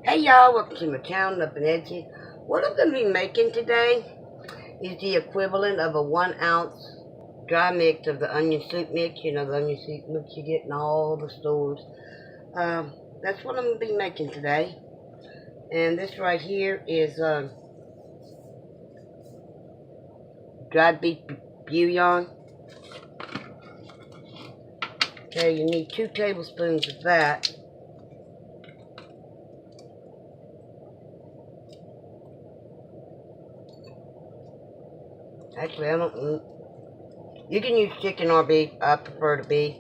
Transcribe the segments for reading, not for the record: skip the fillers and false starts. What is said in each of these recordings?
Hey y'all, welcome to my channel, Up and Edgy. What I'm going to be making today is the equivalent of a 1 ounce dry mix of the onion soup mix. You know, the onion soup mix you get in all the stores. That's what I'm going to be making today. And this right here is dried beef bouillon. Okay, you need 2 tablespoons of that. Actually, I don't. You can use chicken or beef. I prefer the beef.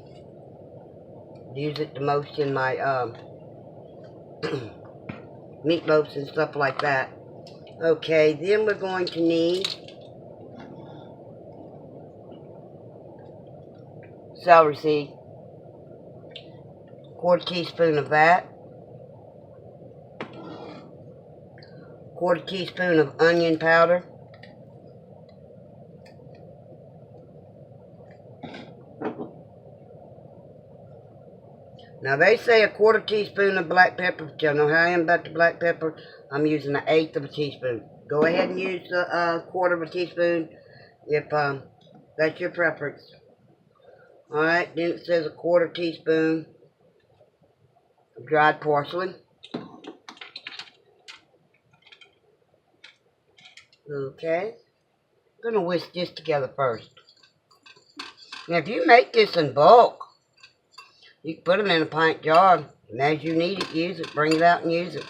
Use it the most in my meatloaves and stuff like that. Okay, then we're going to need celery seed. 1/4 teaspoon of that. 1/4 teaspoon of onion powder. Now they say 1/4 teaspoon of black pepper, but you know how I am about the black pepper. I'm using 1/8 of a teaspoon. Go ahead and use the 1/4 of a teaspoon if that's your preference. Alright, then it says 1/4 teaspoon of dried parsley. Okay. I'm going to whisk this together first. Now if you make this in bulk, you can put them in a pint jar, and as you need it, use it. Bring it out and use it.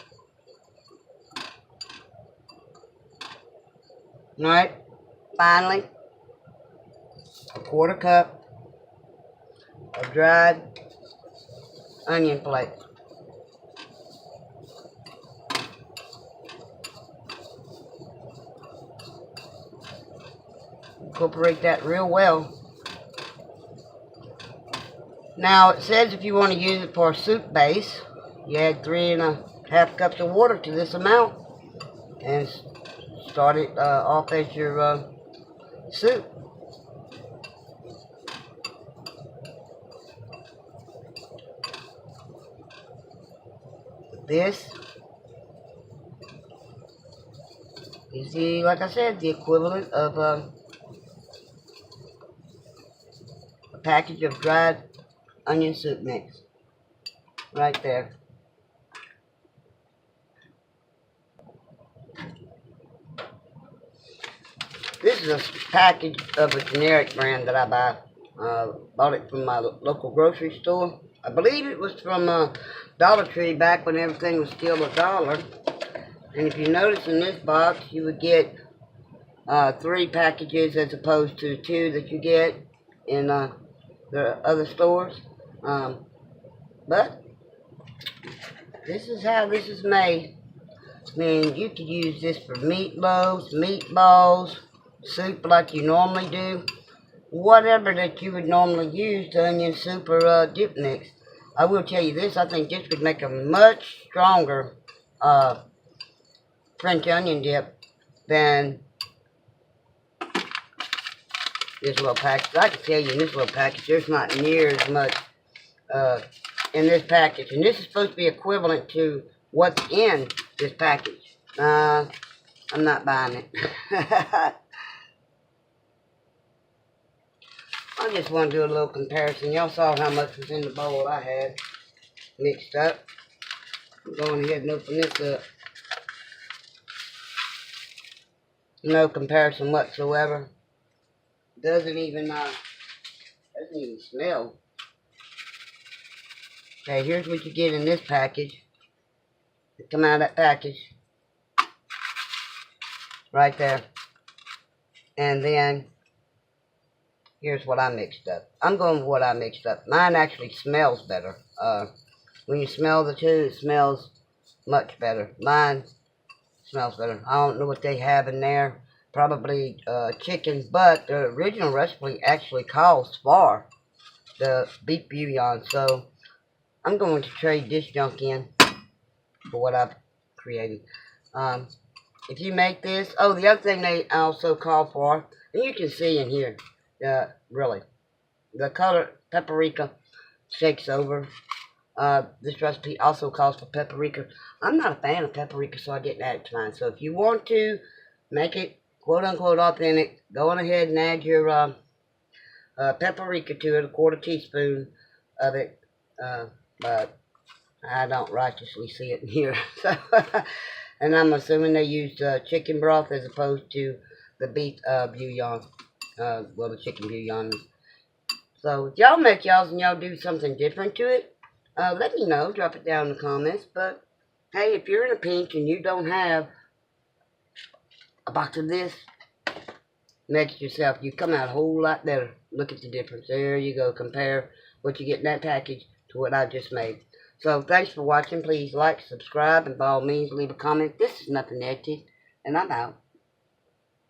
Alright, finally, 1/4 cup of dried onion flakes. Incorporate that real well. Now, it says if you want to use it for a soup base, you add 3 1/2 cups of water to this amount and start it off as your soup. This is like I said, the equivalent of a package of dried onion soup mix. Right there. This is a package of a generic brand that I buy. Bought it from my local grocery store. I believe it was from Dollar Tree back when everything was still $1. And if you notice in this box, you would get 3 packages as opposed to 2 that you get in the other stores. But this is how this is made. I mean, you could use this for meatloaves, meatballs, soup like you normally do. Whatever that you would normally use, the onion soup or dip mix. I will tell you this, I think this would make a much stronger French onion dip than this little package. I can tell you in this little package, there's not near as much in this package. And this is supposed to be equivalent to what's in this package. I'm not buying it. I just want to do a little comparison. Y'all saw how much was in the bowl I had mixed up. I'm going ahead and open this up. No comparison whatsoever. Doesn't even smell. Okay, here's what you get in this package. It come out of that package. Right there. And then here's what I mixed up. I'm going with what I mixed up. Mine actually smells better. When you smell the two, it smells much better. Mine smells better. I don't know what they have in there. Probably chicken, but the original recipe actually calls for the beef bouillon. So I'm going to trade this junk in for what I've created. If you make this, oh, the other thing they also call for, and you can see in here, really, the color paprika shakes over. This recipe also calls for paprika. I'm not a fan of paprika, so I didn't add it to mine. So if you want to make it quote-unquote authentic, go on ahead and add your paprika to it, a quarter teaspoon of it. But I don't righteously see it in here. So, and I'm assuming they used chicken broth as opposed to the beef bouillon. Well, the chicken bouillon. So if y'all make y'all's and y'all do something different to it, let me know. Drop it down in the comments. But hey, if you're in a pinch and you don't have a box of this, make it yourself. You come out a whole lot better. Look at the difference. There you go. Compare what you get in that package to what I just made. So thanks for watching. Please like, subscribe, and by all means leave a comment. This is Nothing Edited, and I'm out.